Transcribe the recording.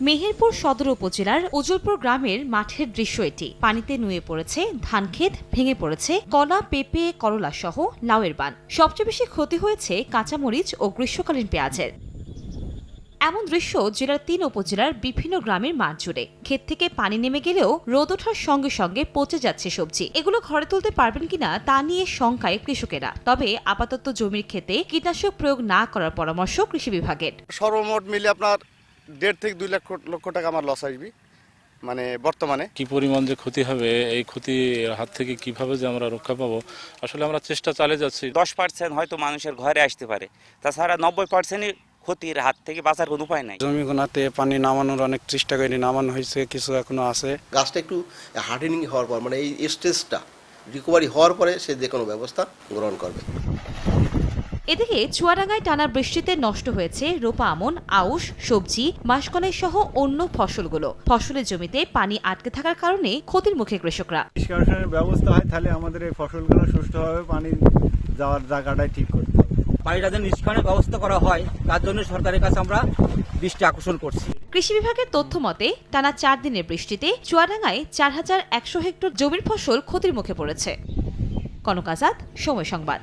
মেহেরপুর সদর উপজেলার উজলপুর গ্রামের মাঠের দৃশ্য এটি। পানিতে নুয়ে পড়েছে ধানক্ষেত, ভেঙে পড়েছে কলা, পেঁপে, করলা সহ লাউয়ের বান। সবচেয়ে বেশি ক্ষতি হয়েছে কাঁচামরিচ ও গ্রীষ্মকালীন পেঁয়াজের। এমন দৃশ্য জেলার ৩ উপজেলার বিভিন্ন গ্রামের মাঠ জুড়ে। ক্ষেত থেকে পানি নেমে গেলেও রোদ ওঠার সঙ্গে সঙ্গে পচে যাচ্ছে সবজি। এগুলো ঘরে তুলতে পারবেন কিনা তা নিয়ে শঙ্কায় কৃষকেরা। তবে আপাতত জমির ক্ষেতে কীটনাশক প্রয়োগ না করার পরামর্শ কৃষি বিভাগের। সর্বমোট মিলে আপনার 1.5 থেকে 2 লক্ষ টাকা আমার লস আসবে মানে বর্তমানে। কি পরিমাণ যে ক্ষতি হবে, এই ক্ষতির হাত থেকে কিভাবে যে আমরা রক্ষা পাবো, আসলে আমরা চেষ্টা চালিয়ে যাচ্ছি। 10% হয়তো মানুষের ঘরে আসতে পারে, তাছাড়া 90%ই ক্ষতির হাত থেকে বাঁচার কোনো উপায় নাই। জমিগুলোতে পানি নামানোর অনেক চেষ্টা করে নামানো হয়েছে, কিছু এখনো আছে। গাছটা একটু হার্ডেনিং হওয়ার পর মানে এই স্টেজটা রিকভারি হওয়ার পরে সে যে কোনো ব্যবস্থা গ্রহণ করবে। এদিকে চুয়াডাঙ্গায় টানা বৃষ্টিতে নষ্ট হয়েছে রোপা আমন, আউশ, সবজি, মাসকলাই সহ অন্য ফসলগুলো। ফসলের জমিতে পানি আটকে থাকার কারণে ক্ষতির মুখে কৃষকরা। নিষ্কাশনের ব্যবস্থা হয় তাহলে আমাদের এই ফসলগুলো সুষ্ঠুভাবে পানি যাওয়ার জায়গাটাই ঠিক করতে হবে। পানিটা যেন নিষ্কাশনের ব্যবস্থা করা হয়, তার জন্য সরকারের কাছে আমরা দৃষ্টি আকর্ষণ করছি। কৃষি বিভাগের তথ্য মতে টানা 4 দিনের বৃষ্টিতে চুয়াডাঙ্গায় 4100 হেক্টর জমির ফসল ক্ষতির মুখে পড়েছে। কনক আজাদ, সময় সংবাদ।